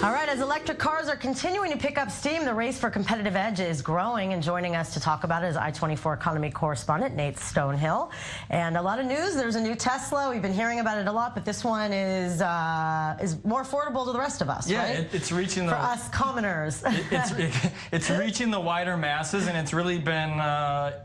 All right, as electric cars are continuing to pick up steam, the race for competitive edge is growing, and joining us to talk about it is I-24 economy correspondent Nate Stonehill. And a lot of news. There's a new Tesla. We've been hearing about it a lot, but this one is more affordable to the rest of us, right? It's reaching for us commoners. It's reaching the wider masses, and it's really been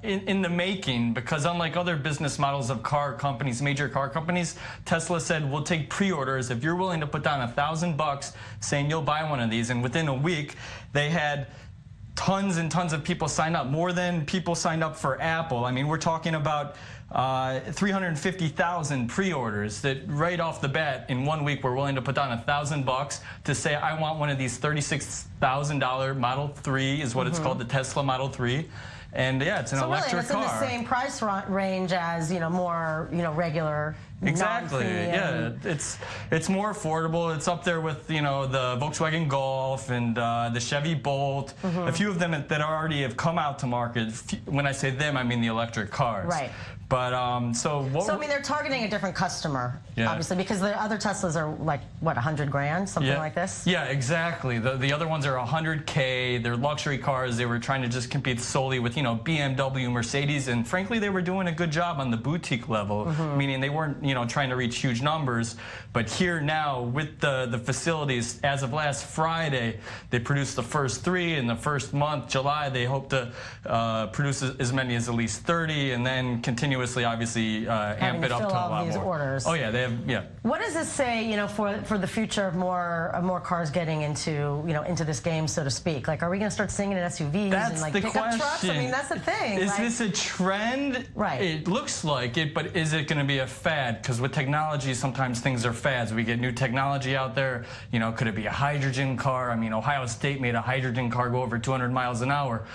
in the making, because unlike other business models of car companies, major car companies, Tesla said, we'll take pre-orders if you're willing to put down $1,000 saying you'll buy one of these. And within a week, they had tons and tons of people sign up, more than people signed up for Apple. I mean, we're talking about 350,000 pre-orders that right off the bat in 1 week were willing to put down $1,000 to say, I want one of these $36,000 Model 3 is what it's called, the Tesla Model 3. And yeah, it's an electric car. So it's in the same price range as, more, regular. Exactly. Yeah, it's more affordable. It's up there with, the Volkswagen Golf and the Chevy Bolt. A few of them that already have come out to market. When I say them, I mean the electric cars. Right. But I mean, they're targeting a different customer, obviously, because the other Teslas are like, what, 100 grand, something like this? Yeah, exactly. The other ones are 100K. They're luxury cars. They were trying to just compete solely with, BMW, Mercedes, and frankly, they were doing a good job on the boutique level, meaning they weren't, trying to reach huge numbers. But here now, with the facilities, as of last Friday, they produced the first 3. In the first month, July, they hope to produce as many as at least 30, and then continuously, obviously, amp it up to a lot more. Orders. Oh yeah, they have. What does this say, for the future of more cars getting into into this game, so to speak? Like, are we going to start seeing it in SUVs and like pickup trucks? I mean, that's the thing. Is this a trend? Right. It looks like it, but is it going to be a fad? Because with technology, sometimes things are fads. We get new technology out there. Could it be a hydrogen car? I mean, Ohio State made a hydrogen car go over 200 miles an hour.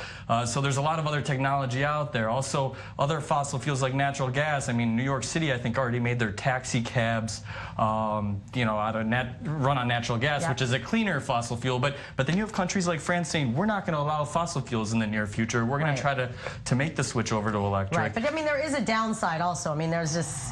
So there's a lot of other technology out there. Also, other fossil fuels like natural gas. I mean, New York City, I think, already made their taxi cabs, run on natural gas, which is a cleaner fossil fuel. But then you have countries like France saying, we're not going to allow fossil fuels in the near future. We're going to try to make the switch over to electric. Right. But I mean, there is a downside also. I mean, there's this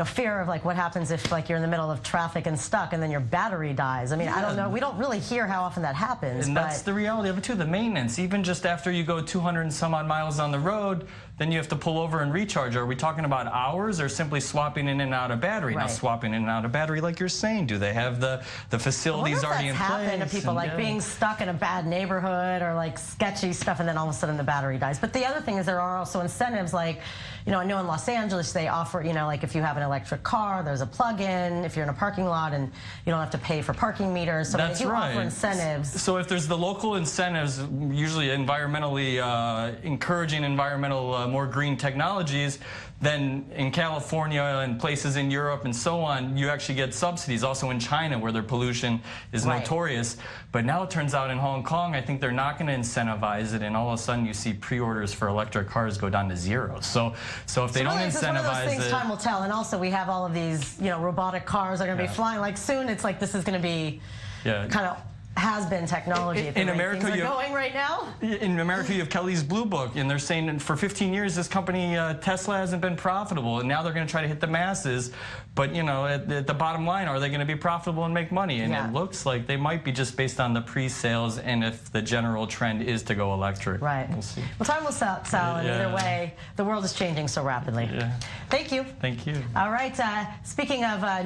fear of like what happens if you're in the middle of traffic and stuck and then your battery dies. I mean, I don't know. We don't really hear how often that happens. And that's the reality of it too. The maintenance, even just after you go 200 and some odd miles on the road, then you have to pull over and recharge. Are we talking about hours or simply swapping in and out of battery? Now, swapping in and out of battery, like you're saying, do they have the facilities already in place? Happened to people, like being stuck in a bad neighborhood or like sketchy stuff, and then all of a sudden the battery dies. But the other thing is there are also incentives, like, I know in Los Angeles they offer, like if you have an electric car, there's a plug-in if you're in a parking lot, and you don't have to pay for parking meters. So they do offer incentives. So if there's the local incentives, usually environmentally encouraging more green technologies, then in California and places in Europe and so on, you actually get subsidies. Also in China, where their pollution is notorious. But now it turns out in Hong Kong, I think they're not going to incentivize it, and all of a sudden you see pre-orders for electric cars go down to 0. So if they don't incentivize it, time will tell. And also we have all of these, robotic cars are going to be flying. Like soon, it's like this is going to be kind of has-been technology. In America, things are going right now. In America, you have Kelly's Blue Book, and they're saying that for 15 years this company Tesla hasn't been profitable, and now they're going to try to hit the masses. But at the bottom line, are they going to be profitable and make money? And it looks like they might be, just based on the pre-sales and if the general trend is to go electric. Right. We'll see. Well, time will tell. And either way, the world is changing so rapidly. Thank you. Thank you. All right. Speaking of